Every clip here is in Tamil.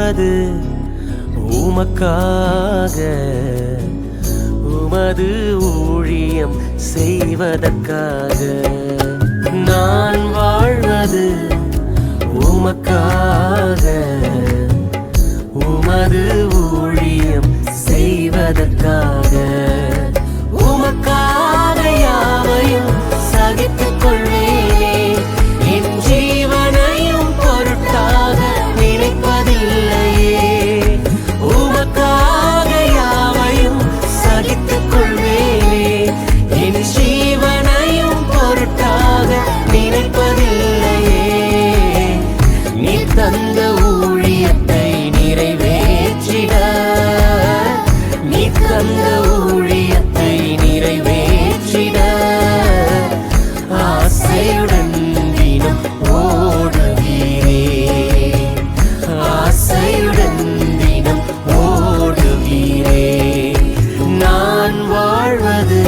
வாழ்வது உமக்காக, உமது ஊழியம் செய்வதற்காக. நான் வாழ்வது உமக்காக, உமது ஊழியம் செய்வதற்காக. உமக்காக யாவையும் சகித்துக் கொள்வேனே, என் ஜீவனையும் பொருட்டாக நினைப்பதில்லையே. உமக்காக யாவையும் சகித்துக் கொள்வேனே, என் ஜீவனையும் பொருட்டாக நினைப்பதில்லையே. நீ தந்த ஊழியத்தை நிறைவேற்றிட, நீ தந்த ஊழியத்தை நிறைவேற்றிட ஆசையுடன் தினம் ஓடுகிறே, ஆசையுடன் தினம் ஓடுகிறே. நான் வாழ்வது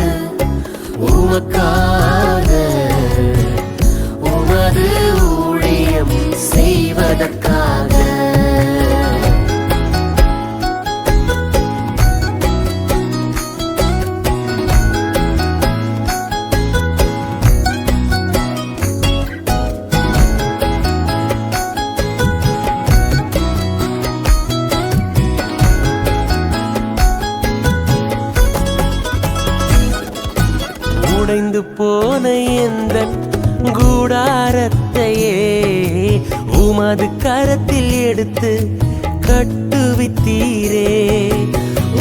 உமக்காக, உமது ஊழியம் செய்வதற்காக. உடைந்து போன எந்தன் கூடாரத்தையே உமது கரத்தில் எடுத்து கட்டுவித்தீரே.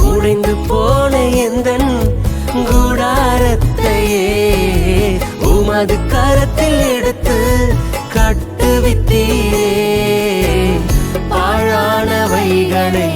உடைந்து போன எந்தன் கூடாரத்தையே உமது கரத்தில் எடுத்து கட்டுவித்தீரே. பாழானவைகளை